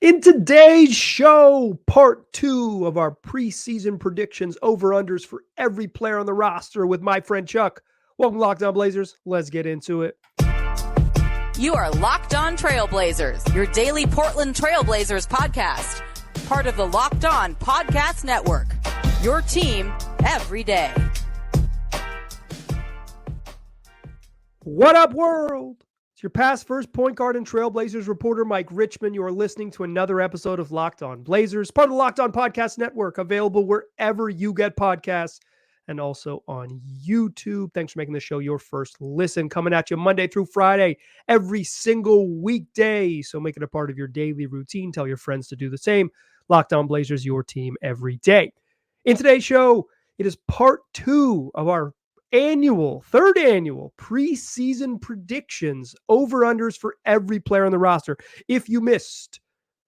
In today's show, part 2 of our preseason predictions, over-unders for every player on the roster with my friend Chuck. Welcome to Locked On Blazers. Let's get into it. You are Locked On Trailblazers, your daily Portland Trailblazers podcast. Part of the Locked On Podcast Network, your team every day. What up, world? It's your past first point guard and Trailblazers reporter, Mike Richmond. You are listening to another episode of Locked On Blazers, part of the Locked On Podcast Network, available wherever you get podcasts and also on YouTube. Thanks for making the show your first listen, coming at you Monday through Friday, every single weekday. So make it a part of your daily routine. Tell your friends to do the same. Locked On Blazers, your team every day. In today's show, it is part 2 of our third annual preseason predictions, over-unders for every player on the roster. If you missed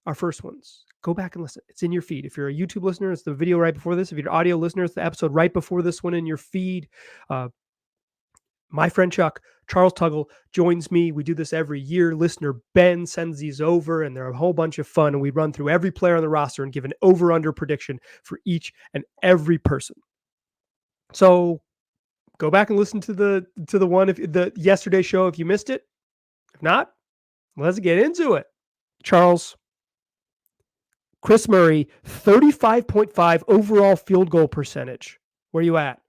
our first ones, go back and listen. It's in your feed. If you're a YouTube listener, it's the video right before this. If you're an audio listener, it's the episode right before this one in your feed. My friend Chuck, Charles Tuggle, joins me. We do this every year. Listener Ben sends these over, and they're a whole bunch of fun. And we run through every player on the roster and give an over-under prediction for each and every person. So go back and listen to the one, if the yesterday's show, if you missed it. If not, let's get into it. Charles, Chris Murray, 35.5 overall field goal percentage. Where are you at?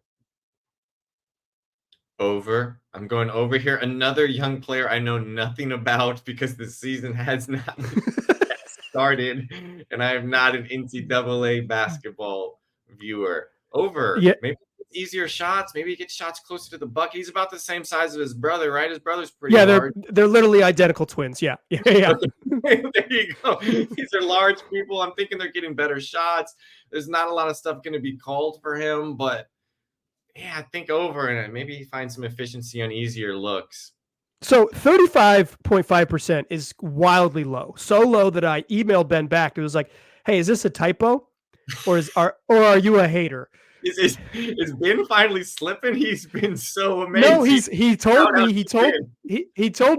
Over. I'm going over here. Another young player I know nothing about because the season has not started, and I am not an NCAA basketball viewer. Over. Yeah. Maybe easier shots. Maybe he gets shots closer to the bucket. He's about the same size as his brother, right? His brother's pretty large. They're literally identical twins. Yeah. There you go. These are large people. I'm thinking they're getting better shots. There's not a lot of stuff going to be called for him, but yeah, I think over, and maybe he finds some efficiency on easier looks. So 35.5% is wildly low. So low that I emailed Ben back. It was like, hey, is this a typo? Or are you a hater? Is Ben finally slipping? He's been so amazing. No, he told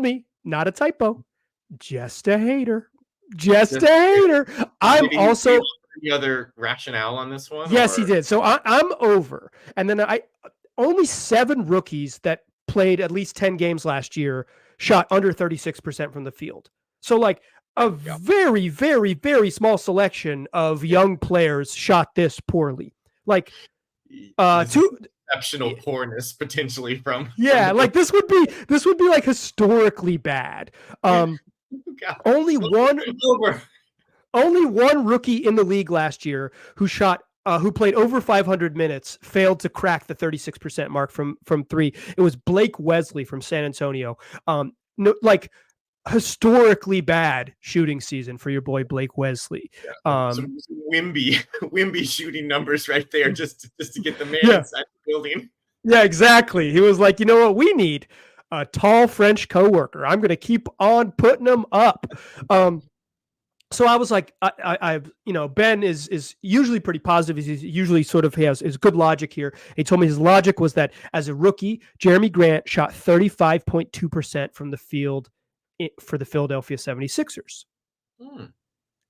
me not a typo, just a hater. Just a hater. I'm also any other rationale on this one? Yes, he did. So I'm over. And then only 7 rookies that played at least 10 games last year shot under 36% from the field. So like a very, very, very small selection of young players shot this poorly. Like exceptional poorness potentially from like this would be like historically bad. Only one rookie in the league last year who played over 500 minutes failed to crack the 36% mark from 3. It was Blake Wesley from San Antonio. Historically bad shooting season for your boy Blake Wesley. Some Wimby shooting numbers right there just to get the man inside the building. Yeah, exactly. He was like, you know what, we need a tall French coworker. I'm going to keep on putting them up. So I was like, Ben is usually pretty positive. He's usually sort of has good logic here. He told me his logic was that as a rookie, Jeremy Grant shot 35.2% from the field for the Philadelphia 76ers.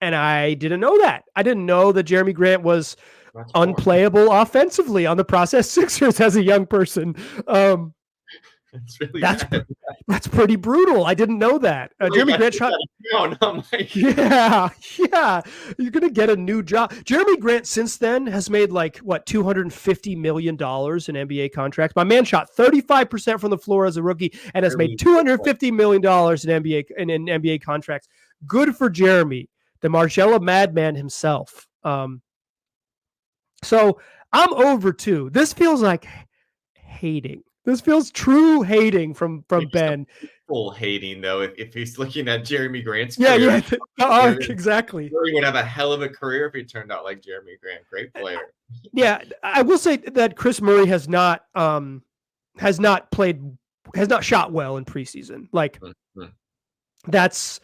And I didn't know that. I didn't know that Jeremy Grant was unplayable offensively on the process Sixers as a young person. That's pretty brutal. I didn't know that. Jeremy Grant shot. Yeah. You're gonna get a new job. Jeremy Grant since then has made $250 million in NBA contracts. My man shot 35% from the floor as a rookie and has made $250 million in NBA contracts. Good for Jeremy, the Marcella madman himself. So I'm over too. This feels like hating. This feels true hating from Ben. Full hating, though, if he's looking at Jeremy Grant's career. Yeah, exactly. He would have a hell of a career if he turned out like Jeremy Grant. Great player. Yeah, I will say that Chris Murray has not shot well in preseason. Like, that's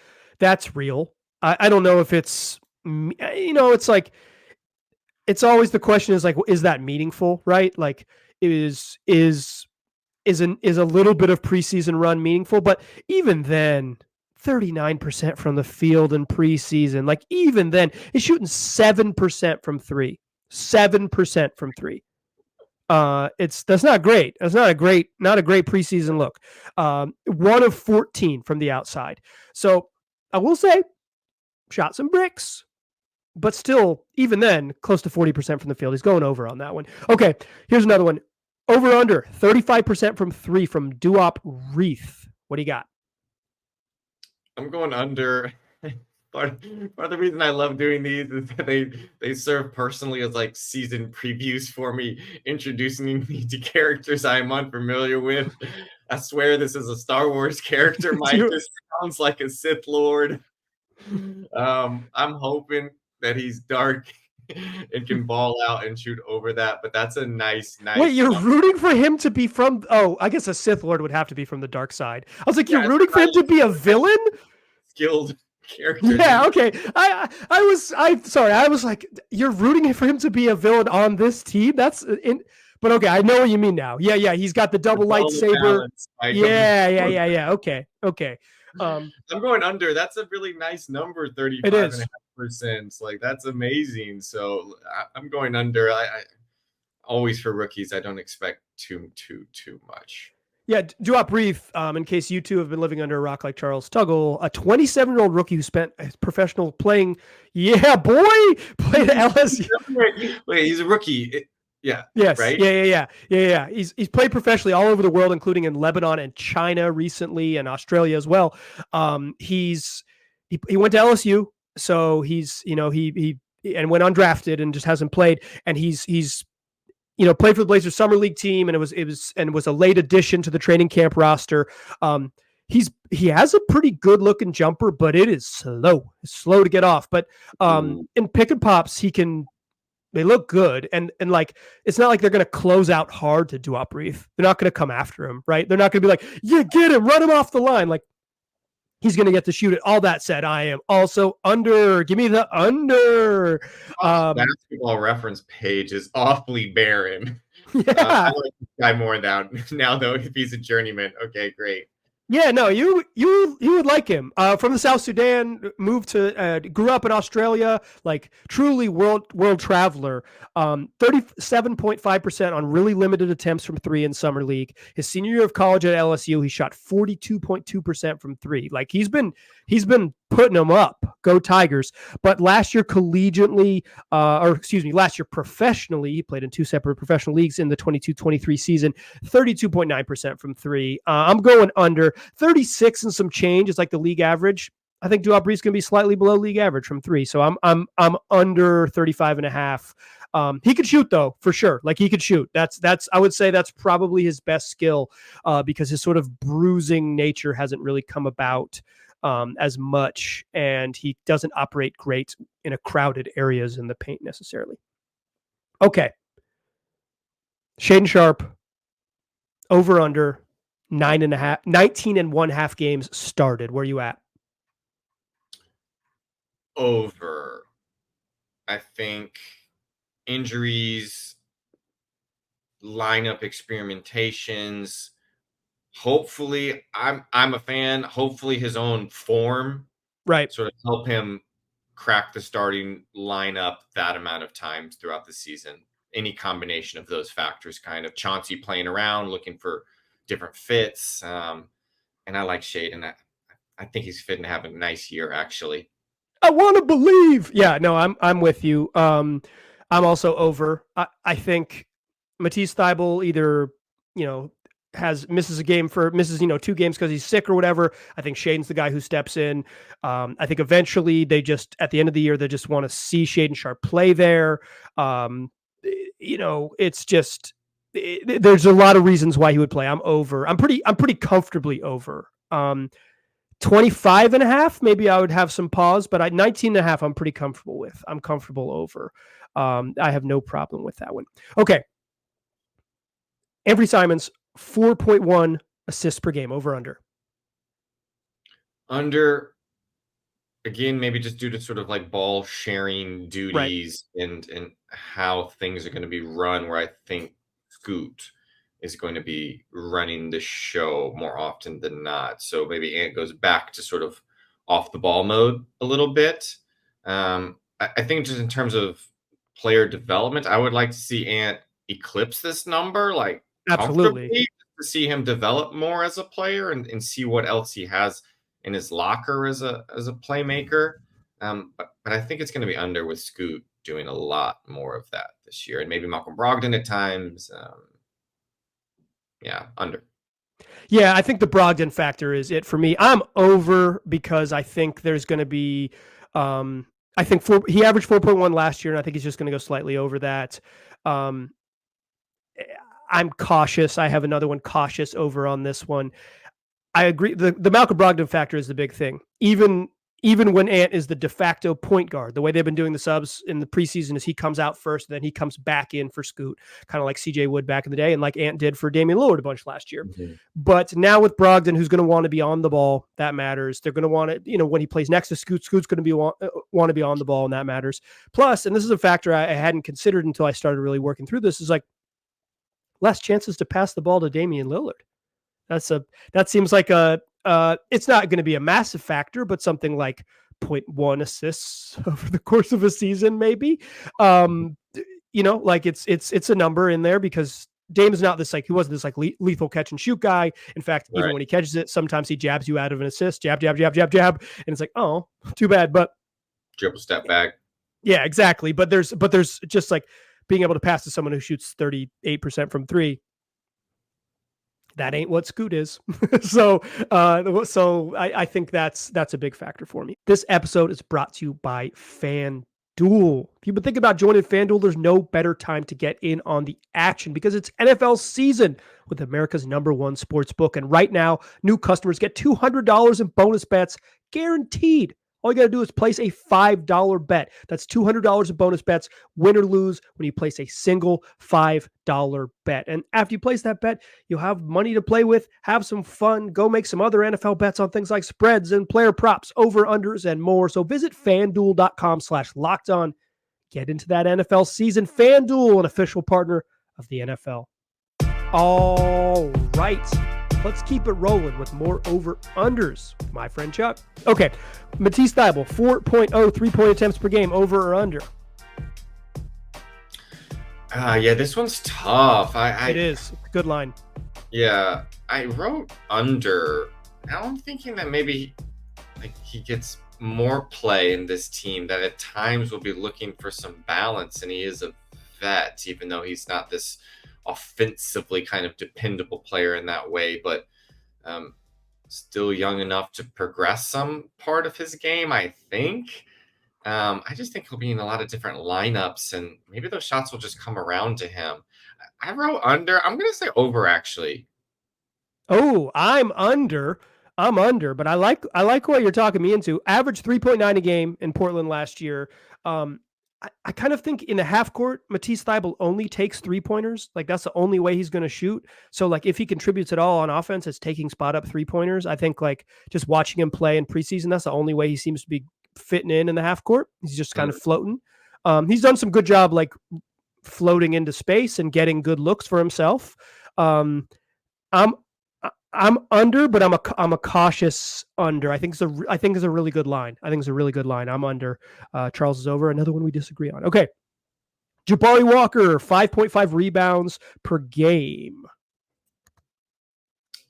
real. I don't know if it's, it's like, it's always the question is like, is that meaningful, right? Like, is a little bit of preseason run meaningful? But even then, 39% from the field in preseason. Like even then, he's shooting 7% from three. 7% from three. That's not great. That's not a great preseason look. 1 of 14 from the outside. So I will say, shot some bricks, but still, even then, close to 40% from the field. He's going over on that one. Okay, here's another one. Over under 35% from three from Duop Reith. What do you got? I'm going under. Part of the reason I love doing these is that they serve personally as like season previews for me, introducing me to characters I'm unfamiliar with. I swear this is a Star Wars character. Mike just sounds like a Sith Lord. I'm hoping that he's dark and can ball out and shoot over that, but that's a nice. Wait, you're rooting for him to be from? Oh, I guess a Sith Lord would have to be from the dark side. I was like, you're rooting for him to be a villain? Skilled character. Yeah, okay. I was like, you're rooting for him to be a villain on this team? But okay, I know what you mean now. Yeah, he's got the double lightsaber. Yeah. Okay. I'm going under. That's a really nice number, 35.5%. Like that's amazing. So I'm going under. I always for rookies, I don't expect too much. Yeah, Duop Reith, in case you two have been living under a rock like Charles Tuggle, a 27-year-old rookie who spent his professional playing. Yeah, boy, played at LSU. Wait, he's a rookie. Yeah. Yes. Right. Yeah. He's played professionally all over the world, including in Lebanon and China recently, and Australia as well. He went to LSU, so he's he went undrafted and just hasn't played, and he's played for the Blazers summer league team, and it was a late addition to the training camp roster. He has a pretty good looking jumper, but it is slow. It's slow to get off. But in pick and pops, they look good. And like, it's not like they're going to close out hard to Duop Reith. They're not going to come after him, right? They're not going to be like, yeah, get him, run him off the line. Like, he's going to get to shoot it. All that said, I am also under. Give me the under. Basketball reference page is awfully barren. Yeah. I like this guy more now, though, if he's a journeyman. Okay, great. Yeah, no, you would like him. From the South Sudan, grew up in Australia, like truly world traveler. 37.5% on really limited attempts from three in summer league. His senior year of college at LSU, he shot 42.2% from three. Like he's been putting them up. Go Tigers! But last year last year professionally, he played in two separate professional leagues in the 22-23 season. 32.9% from three. I'm going under. 36 and some change is like the league average. I think Duop Reith's going to be slightly below league average from three. So I'm under 35.5. He could shoot though, for sure. Like he could shoot. I would say that's probably his best skill because his sort of bruising nature hasn't really come about as much, and he doesn't operate great in a crowded areas in the paint necessarily. Okay. Shaedon Sharpe, over under 19.5 games started. Where are you at? Over. I think injuries, lineup experimentations. Hopefully, I'm a fan. Hopefully, his own form, right, sort of help him crack the starting lineup that amount of times throughout the season. Any combination of those factors, kind of Chauncey playing around, looking for different fits. And I like Shaedon. I think he's fitting to have a nice year, actually. I want to believe. Yeah, no, I'm with you. I'm also over. I think Matisse Thybulle either, misses 2 games because he's sick or whatever. I think Shaedon's the guy who steps in. I think eventually at the end of the year, they just want to see Shaedon Sharpe play there. It's just, there's a lot of reasons why he would play. I'm over. I'm pretty comfortably over. 25.5, maybe I would have some pause, but 19.5, I'm pretty comfortable with. I'm comfortable over. I have no problem with that one. Okay. Avery Simons, 4.1 assists per game, over under. Under, again, maybe just due to sort of like ball sharing duties, right, and how things are going to be run, where I think Scoot is going to be running the show more often than not. So maybe Ant goes back to sort of off the ball mode a little bit. I think just in terms of player development, I would like to see Ant eclipse this number, like Absolutely. comfortably, to see him develop more as a player and see what else he has in his locker as a playmaker. But I think it's going to be under with Scoot doing a lot more of that this year, and maybe Malcolm Brogdon at times. Under. Yeah, I think the Brogdon factor is it for me. I'm over because I think there's going to be, I think he averaged 4.1 last year, and I think he's just going to go slightly over that. I'm cautious. I have another one cautious over on this one. I agree. The Malcolm Brogdon factor is the big thing. Even when Ant is the de facto point guard, the way they've been doing the subs in the preseason is he comes out first, and then he comes back in for Scoot, kind of like CJ Wood back in the day, and like Ant did for Damian Lillard a bunch last year. Mm-hmm. But now with Brogdon, who's going to want to be on the ball, that matters. They're going to want to, when he plays next to Scoot, Scoot's going to want to be on the ball, and that matters. Plus, and this is a factor I hadn't considered until I started really working through this, is like less chances to pass the ball to Damian Lillard. That seems like it's not going to be a massive factor, but something like 0.1 assists over the course of a season, maybe. Like it's a number in there because Dame is not he wasn't this like lethal catch and shoot guy. In fact, even when he catches it, sometimes he jabs you out of an assist, jab, and it's like, oh, too bad. But dribble step back. Yeah, exactly. But there's just like being able to pass to someone who shoots 38% from three. That ain't what Scoot is. So I think that's a big factor for me. This episode is brought to you by FanDuel. If you've been thinking about joining FanDuel, there's no better time to get in on the action because it's NFL season with America's #1 sportsbook. And right now, new customers get $200 in bonus bets guaranteed. All you got to do is place a $5 bet. That's $200 in bonus bets, win or lose, when you place a single $5 bet. And after you place that bet, you'll have money to play with, have some fun, go make some other NFL bets on things like spreads and player props, over-unders, and more. So visit FanDuel.com/LockedOn. Get into that NFL season. FanDuel, an official partner of the NFL. All right. Let's keep it rolling with more over-unders. My friend Chuck. Okay. Matisse Thybulle, 4.0 3-point attempts per game, over or under? This one's tough. It is. It's a good line. Yeah, I wrote under. Now I'm thinking that maybe he gets more play in this team, that at times will be looking for some balance, and he is a vet, even though he's not this offensively kind of dependable player in that way, but still young enough to progress some part of his game, I think. I just think he'll be in a lot of different lineups, and maybe those shots will just come around to him. I wrote under. I'm going to say over, actually. Oh, I'm under, but I like what you're talking me into. Average 3.9 a game in Portland last year. I kind of think in the half court, Matisse Thybulle only takes 3-pointers. Like that's the only way he's going to shoot. So like if he contributes at all on offense, it's taking spot up 3-pointers. I think like just watching him play in preseason, that's the only way he seems to be fitting in the half court. He's just kind of floating. He's done some good job like floating into space and getting good looks for himself. I'm under, but I'm a cautious under. I think it's a really good line. I'm under. Charles is over. Another one we disagree on. Okay. Jabari Walker, 5.5 rebounds per game.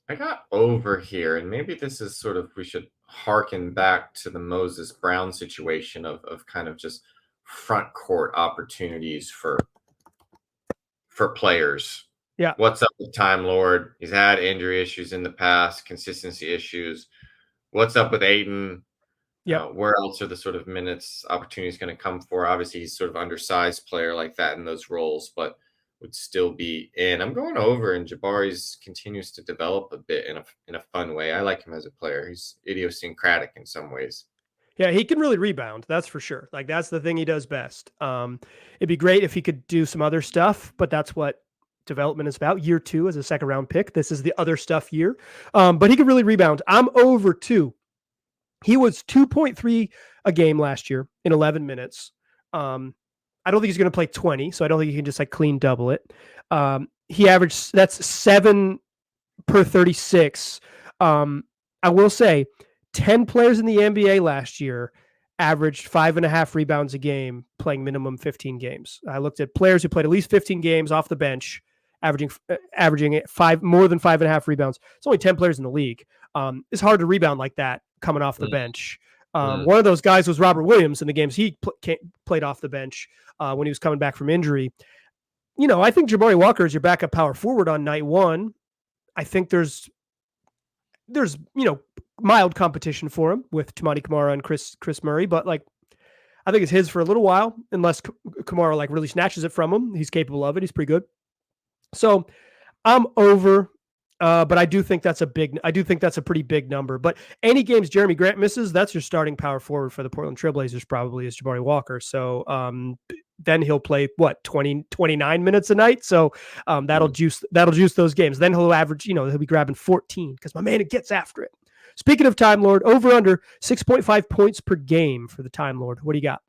I got over here, and maybe this is sort of, we should harken back to the Moses Brown situation of kind of just front court opportunities for players. Yeah. What's up with Time Lord? He's had injury issues in the past, consistency issues. What's up with Aiden? Yeah. Where else are the sort of minutes opportunities going to come for? Obviously, he's sort of undersized player like that in those roles, but would still be in. I'm going over, and Jabari's continues to develop a bit in a fun way. I like him as a player. He's idiosyncratic in some ways. Yeah, he can really rebound. That's for sure. Like that's the thing he does best. It'd be great if he could do some other stuff, but that's what development is about. Year 2 as a second round pick. This is the other stuff year. But he could really rebound. I'm over 2. He was 2.3 a game last year in 11 minutes. I don't think he's going to play 20, so I don't think he can just like clean double it. He averaged, that's 7 per 36. I will say 10 players in the NBA last year averaged 5.5 rebounds a game, playing minimum 15 games. I looked at players who played at least 15 games off the bench, averaging more than 5.5 rebounds. It's only 10 players in the league. It's hard to rebound like that coming off the bench. One of those guys was Robert Williams in the games he played off the bench when he was coming back from injury. I think Jabari Walker is your backup power forward on night one. I think there's mild competition for him with Tamani Kamara and Chris Murray, but I think it's his for a little while, unless Kamara really snatches it from him. He's capable of it. He's pretty good. So I'm over, but I do think that's a pretty big number. But any games Jeremy Grant misses, that's your starting power forward for the Portland Trailblazers probably is Jabari Walker. So then he'll play 29 minutes a night. So that'll juice those games. Then he'll average, he'll be grabbing 14 because my man gets after it. Speaking of Time Lord, over under 6.5 points per game for the Time Lord. What do you got?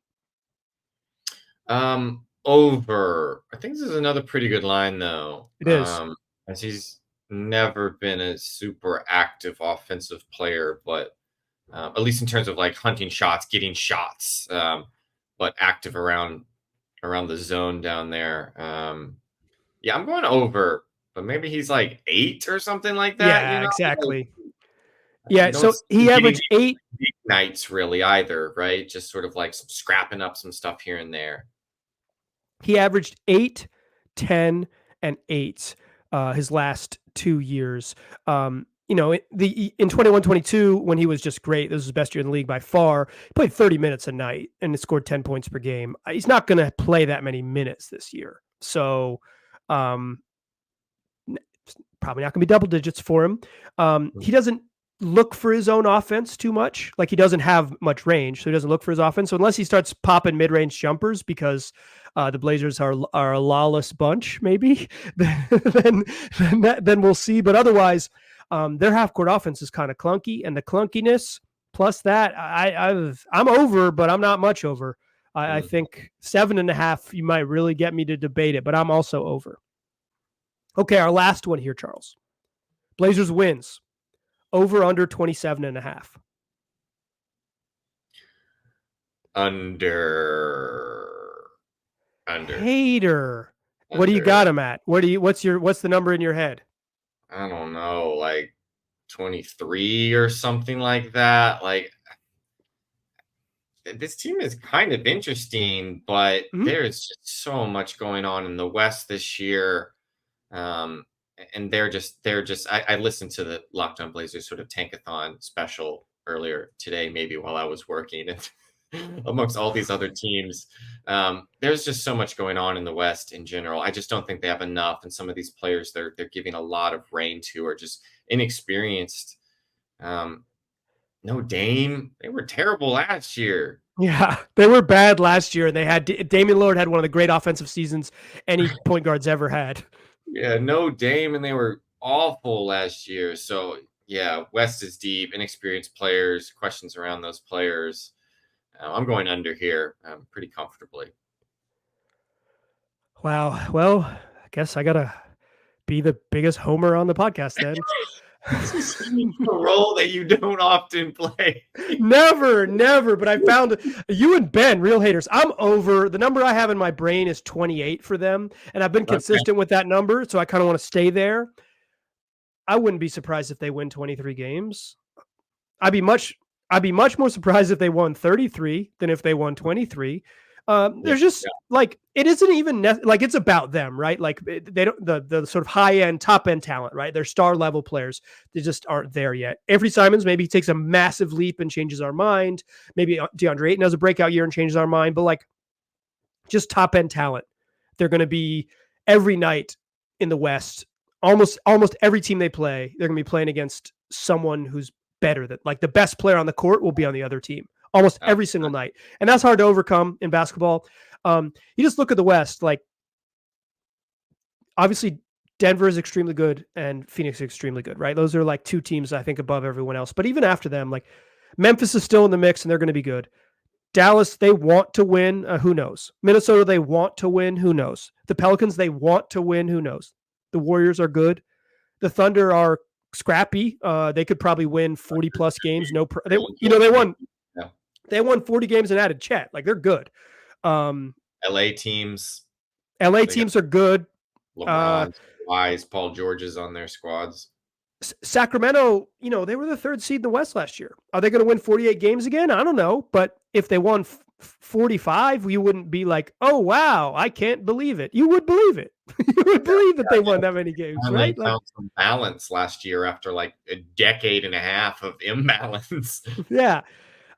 Over. I think this is another pretty good line though. It is. As he's never been a super active offensive player, but at least in terms of hunting shots, getting shots, but active around the zone down there. Yeah, I'm going over, but maybe he's 8 or something like that. Yeah, exactly. Yeah, so he averaged 8 nights really either, right? Just sort of scrapping up some stuff here and there. He averaged 8, 10, and 8 his last 2 years. In 21-22, when he was just great, this was his best year in the league by far. He played 30 minutes a night and scored 10 points per game. He's not going to play that many minutes this year. So probably not going to be double digits for him. He doesn't look for his own offense too much. He doesn't have much range, so he doesn't look for his offense. So unless he starts popping mid-range jumpers because the Blazers are a lawless bunch, maybe, then we'll see. But otherwise, their half-court offense is kind of clunky, and the clunkiness plus that, I'm over, but I'm not much over. I think 7.5, you might really get me to debate it, but I'm also over. Okay, our last one here, Charles. Blazers wins. Over under 27.5. Under. Hater. What do you got him at? What's the number in your head? I don't know, 23 or something like that. This team is kind of interesting, but there's just so much going on in the West this year. And they're just I listened to the Locked On Blazers sort of tankathon special earlier today, maybe while I was working, and amongst all these other teams, there's just so much going on in the West in general. I just don't think they have enough, and some of these players they're giving a lot of reign to are just inexperienced. No Dame, they were terrible last year. Yeah, they were bad last year, and they had Damian Lillard had one of the great offensive seasons any point guard's ever had. Yeah, no Dame, and they were awful last year. So, yeah, West is deep, inexperienced players, questions around those players. I'm going under here pretty comfortably. Wow. Well, I guess I got to be the biggest homer on the podcast then. It's a role that you don't often play. Never. But I found you and Ben, real haters. I'm over. The number I have in my brain is 28 for them. And I've been consistent with that number. So I kind of want to stay there. I wouldn't be surprised if they win 23 games. I'd be much more surprised if they won 33 than if they won 23. There's just it isn't even it's about them, right? They don't the sort of high end, top end talent, right? They're star level players. They just aren't there yet. Anthony Simons maybe takes a massive leap and changes our mind. Maybe DeAndre Ayton has a breakout year and changes our mind, but just top end talent. They're going to be every night in the West. Almost every team they play, they're going to be playing against someone who's better than the best player on the court will be on the other team almost every single night. And that's hard to overcome in basketball. You just look at the West, obviously Denver is extremely good and Phoenix is extremely good, right? Those are two teams I think above everyone else. But even after them, Memphis is still in the mix and they're going to be good. Dallas, they want to win. Who knows? Minnesota, they want to win. Who knows? The Pelicans, they want to win. Who knows? The Warriors are good. The Thunder are scrappy. They could probably win 40 plus games. They won 40 games and added Chet. Like, they're good. LA teams are good. LeBron, Wise, Paul George is on their squads. Sacramento, they were the 3rd seed in the West last year. Are they going to win 48 games again? I don't know. But if they won 45, you wouldn't be like, oh, wow, I can't believe it. You would believe it. You would believe that they won that many games, right? They found some balance last year after like a decade and a half of imbalance. Yeah.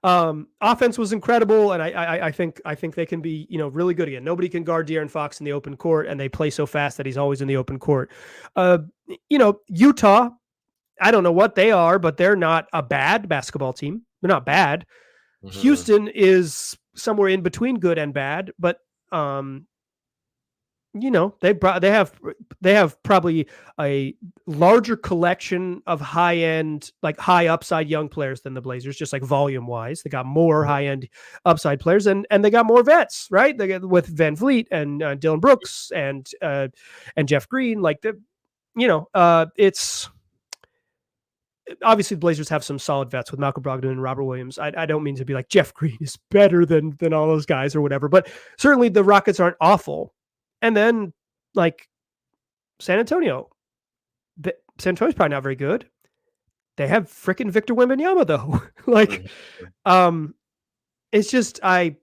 Offense was incredible, and I think they can be, really good again. Nobody can guard De'Aaron Fox in the open court, and they play so fast that he's always in the open court. Utah, I don't know what they are, but they're not a bad basketball team. They're not bad. Mm-hmm. Houston is somewhere in between good and bad, but they have probably a larger collection of high-end, like high upside young players than the Blazers, just like volume wise. They got more high-end upside players, and they got more vets, right? They got with Van Vliet and Dylan Brooks and Jeff Green. Like it's obviously the Blazers have some solid vets with Malcolm Brogdon and Robert Williams. I don't mean to be like Jeff Green is better than all those guys or whatever, but certainly the Rockets aren't awful. And then, like, San Antonio's probably not very good. They have freaking Victor Wembanyama, though. It's just I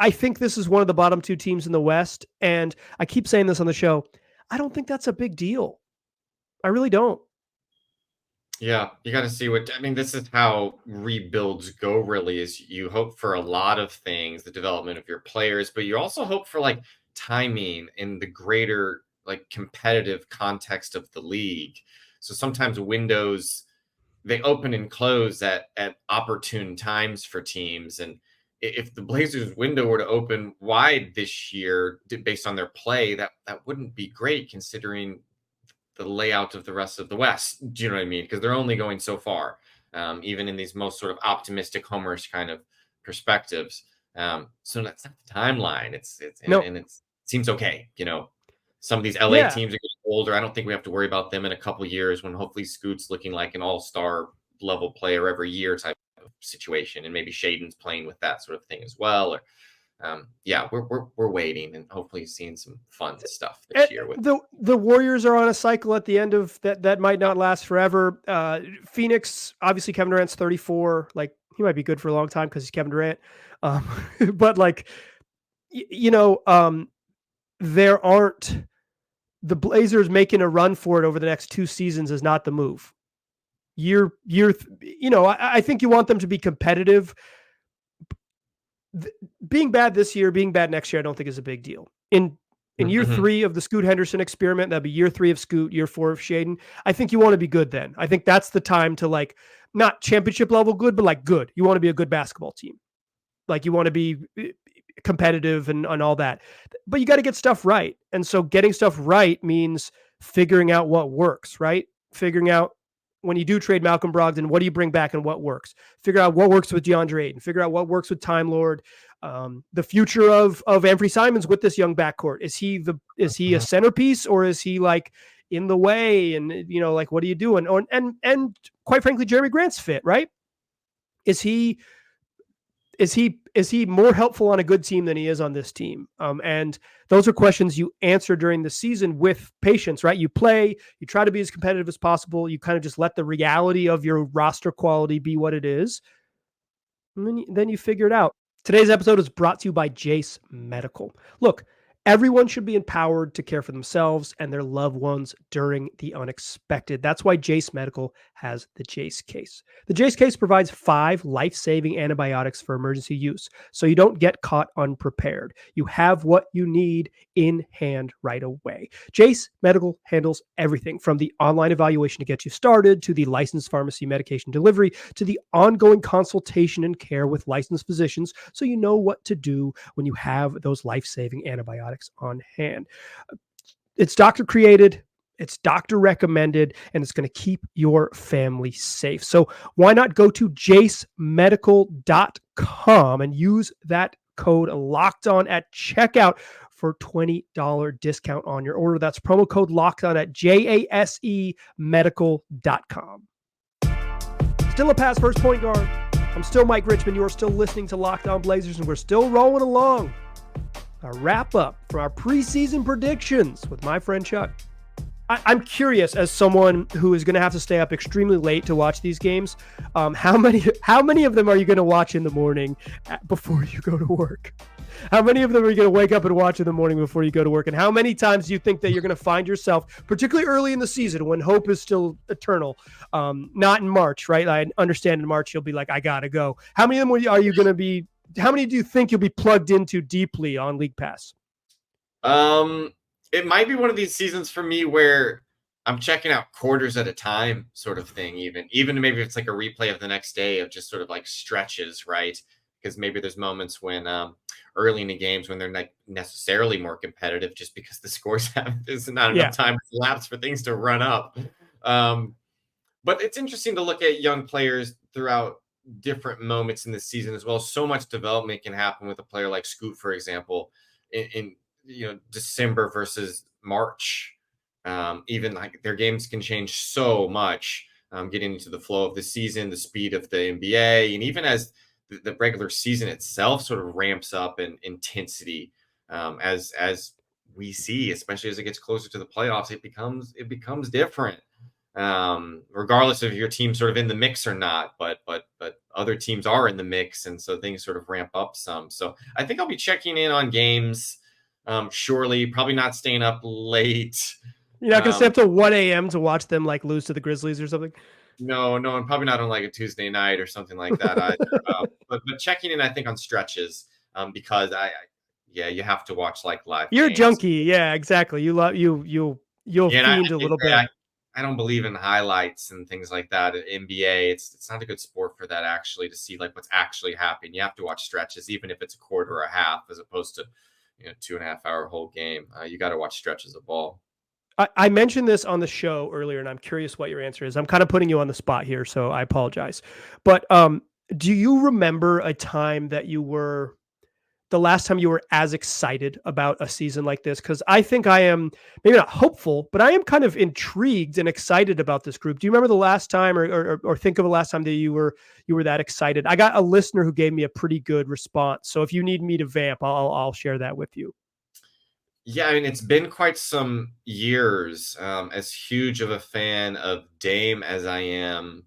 think this is one of the bottom 2 teams in the West, and I keep saying this on the show. I don't think that's a big deal. I really don't. Yeah, you got to see this is how rebuilds go, really, is you hope for a lot of things, the development of your players, but you also hope for like timing in the greater like competitive context of the league. So sometimes windows, they open and close at opportune times for teams. And if the Blazers window were to open wide this year based on their play, that wouldn't be great considering the layout of the rest of the West. Do you know what I mean? Because they're only going so far, even in these most sort of optimistic homerish kind of perspectives. So that's not the timeline. It seems okay. Some of these LA teams are getting older. I don't think we have to worry about them in a couple of years when hopefully Scoot's looking like an all-star level player every year type of situation. And maybe Shaedon's playing with that sort of thing as well. Or, we're waiting and hopefully seeing some fun stuff this year. The Warriors are on a cycle at the end of that might not last forever. Phoenix, obviously Kevin Durant's 34. Like, he might be good for a long time because he's Kevin Durant. But like, there aren't the Blazers making a run for it over the next 2 seasons is not the move. I think you want them to be competitive. Being bad this year, being bad next year, I don't think is a big deal. In year 3 of the Scoot Henderson experiment, that'd be year 3 of Scoot, year 4 of Shaedon. I think you want to be good then. I think that's the time to, like, not championship level good, but like good. You want to be a good basketball team. Like, you want to be competitive and all that. But you got to get stuff right. And so getting stuff right means figuring out what works, right? Figuring out when you do trade Malcolm Brogdon, what do you bring back and what works? Figure out what works with DeAndre Ayton. Figure out what works with Time Lord. The future of Anthony Simons with this young backcourt. Is he a centerpiece, or is he like in the way? And like, what are you doing? And quite frankly, Jeremy Grant's fit, right? Is he more helpful on a good team than he is on this team? And those are questions you answer during the season with patience, right? You play, you try to be as competitive as possible. You kind of just let the reality of your roster quality be what it is. And then you figure it out. Today's episode is brought to you by Jase Medical. Look, everyone should be empowered to care for themselves and their loved ones during the unexpected. That's why Jase Medical has the Jase case. The Jase case provides 5 life-saving antibiotics for emergency use, so you don't get caught unprepared. You have what you need in hand right away. Jase Medical handles everything from the online evaluation to get you started, to the licensed pharmacy medication delivery, to the ongoing consultation and care with licensed physicians, so you know what to do when you have those life-saving antibiotics on hand. It's doctor created, it's doctor recommended, and it's going to keep your family safe. So why not go to jasemedical.com and use that code LOCKEDON at checkout for $20 discount on your order. That's promo code LOCKEDON at jasemedical.com. Still a pass first point guard. I'm still Mike Richmond. You're still listening to Locked On Blazers, and we're still rolling along. A wrap up for our preseason predictions with my friend Chuck. I'm curious, as someone who is going to have to stay up extremely late to watch these games, how many of them are you going to watch in the morning before you go to work? How many of them are you going to wake up and watch in the morning before you go to work? And how many times do you think that you're going to find yourself, particularly early in the season when hope is still eternal, not in March, right? I understand in March you'll be like, I got to go. How many of them are you going to be? How many do you think you'll be plugged into deeply on League Pass? It might be one of these seasons for me where I'm checking out quarters at a time sort of thing, even maybe it's like a replay of the next day of just sort of like stretches, right? Because maybe there's moments when early in the games when they're not necessarily more competitive just because the scores there's not enough time elapsed for things to run up. But it's interesting to look at young players throughout different moments in the season as well. So much development can happen with a player like Scoot, for example, in December versus March. Even like their games can change so much, getting into the flow of the season, the speed of the NBA, and even as the regular season itself sort of ramps up in intensity, as we see, especially as it gets closer to the playoffs, it becomes different. Regardless of your team sort of in the mix or not, but other teams are in the mix, and so things sort of ramp up some. So I think I'll be checking in on games. Surely, probably not staying up late. You're not gonna stay up till 1 a.m. to watch them like lose to the Grizzlies or something. No, and probably not on like a Tuesday night or something like that either. But checking in, I think, on stretches, because you have to watch like live. You're games. A junkie, yeah, exactly. You love you'll fiend a little bit. I don't believe in highlights and things like that at NBA. It's not a good sport for that, actually, to see like what's actually happening. You have to watch stretches, even if it's a quarter or a half, as opposed to 2.5 hour whole game. You got to watch stretches of ball. I mentioned this on the show earlier, and I'm curious what your answer is. I'm kind of putting you on the spot here, so I apologize. But do you remember a time that the last time you were as excited about a season like this? Because I think I am maybe not hopeful, but I am kind of intrigued and excited about this group. Do you remember the last time or think of the last time that you were that excited? I got a listener who gave me a pretty good response. So if you need me to vamp, I'll share that with you. Yeah, I mean, it's been quite some years. As huge of a fan of Dame as I am,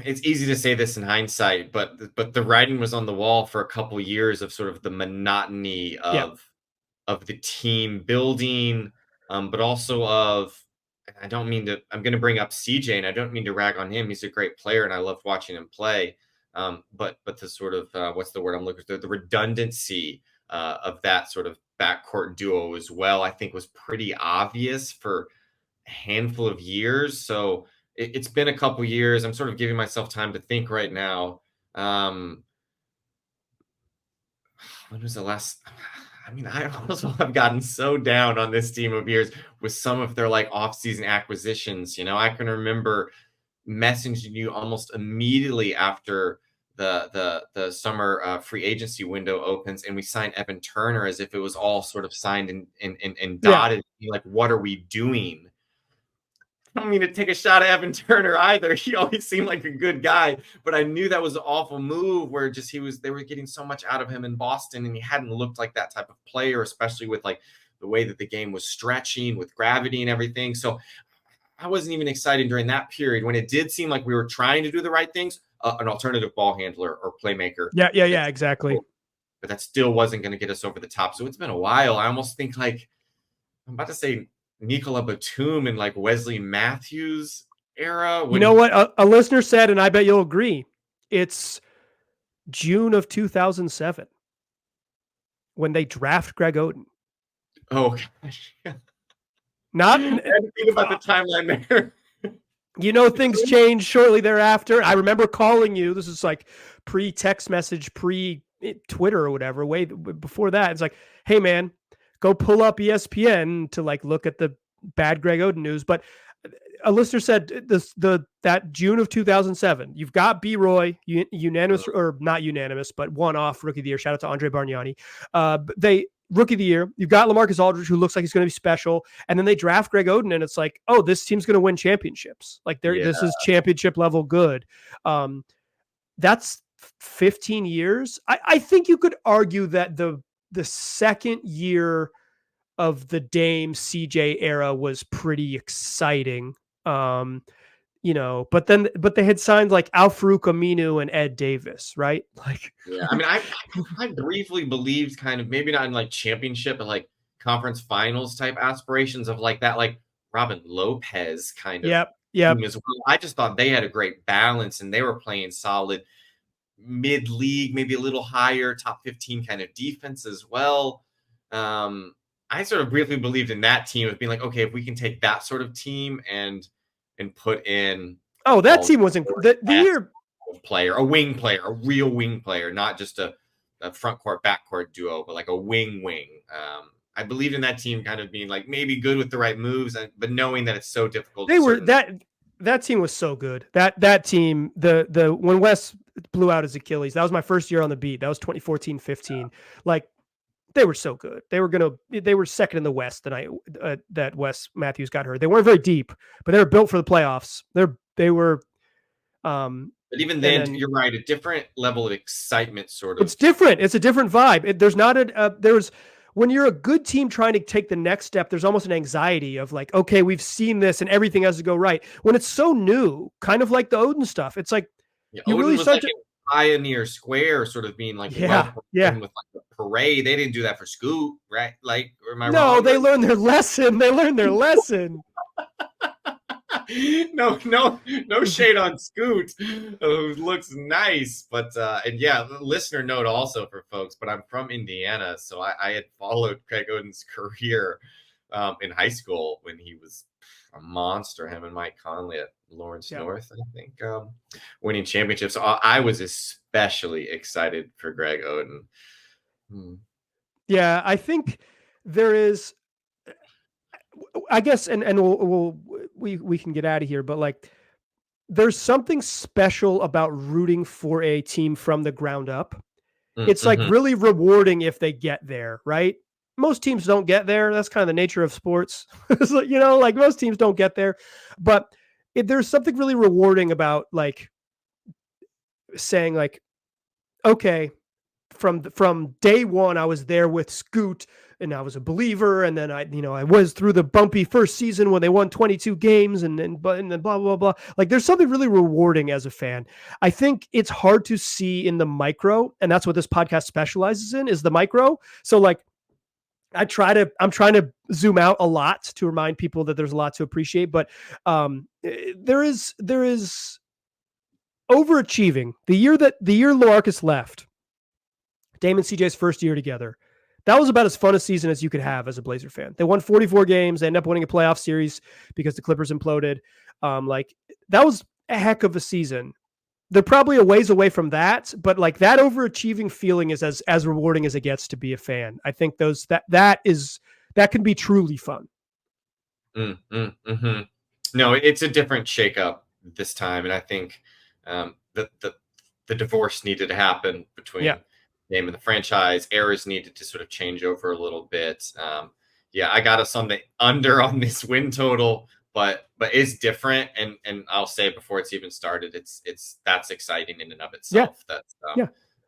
it's easy to say this in hindsight, but the writing was on the wall for a couple years of sort of the monotony of the team building, but also of, I'm going to bring up CJ, and I don't mean to rag on him. He's a great player, and I love watching him play. But the sort of, what's the word I'm looking for? The redundancy of that sort of backcourt duo as well, I think was pretty obvious for a handful of years. So it's been a couple years. I'm sort of giving myself time to think right now. When was the last? I mean, I also have gotten so down on this team of years with some of their like off-season acquisitions. I can remember messaging you almost immediately after the summer free agency window opens, and we signed Evan Turner as if it was all sort of signed and dotted. Yeah. Like, what are we doing? I don't mean to take a shot at Evan Turner either. He always seemed like a good guy, but I knew that was an awful move where just they were getting so much out of him in Boston, and he hadn't looked like that type of player, especially with like the way that the game was stretching with gravity and everything. So I wasn't even excited during that period when it did seem like we were trying to do the right things, an alternative ball handler or playmaker. Yeah, exactly. But that still wasn't going to get us over the top. So it's been a while. I almost think like, I'm about to say Nicola Batum and like Wesley Matthews era. You know what? A listener said, and I bet you'll agree, it's June of 2007 when they draft Greg Oden. Oh, gosh. Not I didn't think about the timeline there. Things changed shortly thereafter. I remember calling you. This is like pre-text message, pre-Twitter or whatever. Way before that, it's like, hey man, go pull up ESPN to like look at the bad Greg Oden news. But a listener said that June of 2007, you've got B. Roy, unanimous or not unanimous, but one-off rookie of the year. Shout out to Andre Bargnani. Rookie of the year. You've got LaMarcus Aldridge, who looks like he's going to be special, and then they draft Greg Oden, and it's like, oh, this team's going to win championships. Like this is championship level good. That's 15 years. I think you could argue that the second year of the Dame CJ era was pretty exciting. But they had signed like Al-Farouq Aminu and Ed Davis, right? Like, yeah, I mean, I briefly believed kind of maybe not in like championship, but like conference finals type aspirations of like that, like Robin Lopez kind of team as well. I just thought they had a great balance and they were playing solid mid-league, maybe a little higher, top 15 kind of defense as well. I sort of briefly believed in that team of being like, okay, if we can take that sort of team and put in. Oh, that team was the year player, a wing player, a real wing player, not just a front court, back court duo, but like a wing. I believed in that team kind of being like maybe good with the right moves, but knowing that it's so difficult. That team was so good. That team, the when Wes blew out his Achilles, that was my first year on the beat. That was 2014-15. Like, they were so good. They were second in the West the night that Wes Matthews got hurt. They weren't very deep, but they were built for the playoffs. They were. But even then, you're right. A different level of excitement, sort of. It's different. It's a different vibe. There's when you're a good team trying to take the next step, there's almost an anxiety of like, okay, we've seen this and everything has to go right. When it's so new, kind of like the Oden stuff, it's like you really start to Pioneer Square, sort of being like, with like a parade. They didn't do that for Scoot, right? Like, am I wrong? No, they learned their lesson. No shade on Scoot, who looks nice, but listener note also for folks, but I'm from Indiana, so I had followed Greg Oden's career in high school when he was a monster, him and Mike Conley at Lawrence North, I think, winning championships. So I was especially excited for Greg Oden. Yeah, I think there is, I guess, and we can get out of here, but like, there's something special about rooting for a team from the ground up. It's like really rewarding if they get there, right? Most teams don't get there. That's kind of the nature of sports. Like most teams don't get there, but there's something really rewarding about like saying like, okay, from day one, I was there with Scoot and I was a believer. And then I was through the bumpy first season when they won 22 games and then blah, blah, blah. Like there's something really rewarding as a fan. I think it's hard to see in the micro. And that's what this podcast specializes in, is the micro. So like, I'm trying to zoom out a lot to remind people that there's a lot to appreciate, but there is overachieving. The year LaMarcus left, Dame and CJ's first year together, that was about as fun a season as you could have as a Blazer fan. They won 44 games. They ended up winning a playoff series because the Clippers imploded. Like that was a heck of a season. They're probably a ways away from that, but like that overachieving feeling is as rewarding as it gets to be a fan. I think that can be truly fun. Mm-hmm. No, it's a different shakeup this time, and I think the divorce needed to happen between Dame and the franchise. Eras needed to sort of change over a little bit. I got us on the under on this win total. But it's different, and I'll say before it's even started, that's exciting in and of itself. That's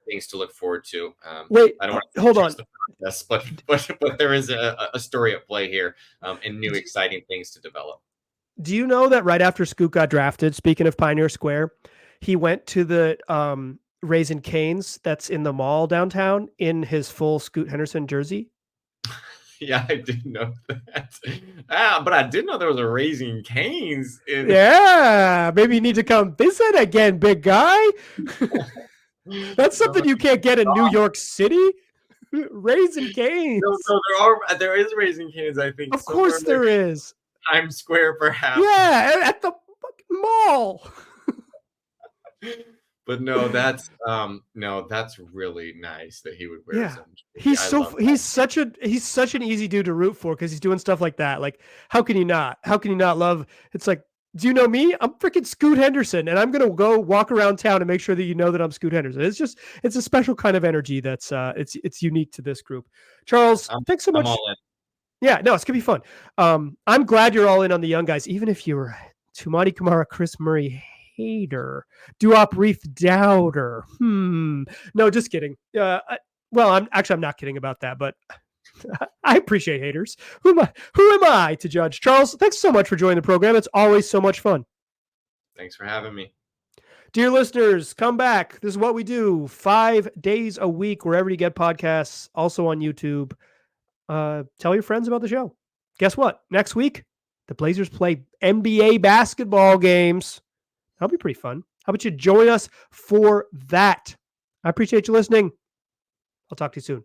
things to look forward to. Wait, I don't want to hold on, this, but there is a story at play here, and new exciting things to develop. Do you know that right after Scoot got drafted, speaking of Pioneer Square, he went to the Raising Cane's that's in the mall downtown in his full Scoot Henderson jersey? Yeah, I didn't know that. But I did know there was a Raising Cane's. Yeah, maybe you need to come visit again, big guy. That's something you can't get in New York City. Raising Cane's. So there is Raising Cane's, I think. Of course there is. Times Square, perhaps. Yeah, at the fucking mall. But no, that's really nice that he would wear some. He's such an easy dude to root for because he's doing stuff like that. Like, how can you not? How can you not love? It's like Do you know me? I'm freaking Scoot Henderson, and I'm going to go walk around town and make sure that you know that I'm Scoot Henderson. It's a special kind of energy that's it's unique to this group. Charles, thanks so much. I'm all in. Yeah, no, it's going to be fun. I'm glad you're all in on the young guys, even if you're Tumani Kamara, Chris Murray hater, Duop Reef doubter. No, just kidding. I'm not kidding about that, but I appreciate haters. Who am I to judge? Charles, thanks so much for joining the program. It's always so much fun. Thanks for having me. Dear listeners, come back. This is what we do 5 days a week, wherever you get podcasts, also on YouTube. Tell your friends about the show. Guess what? Next week, the Blazers play NBA basketball games. That'll be pretty fun. How about you join us for that? I appreciate you listening. I'll talk to you soon.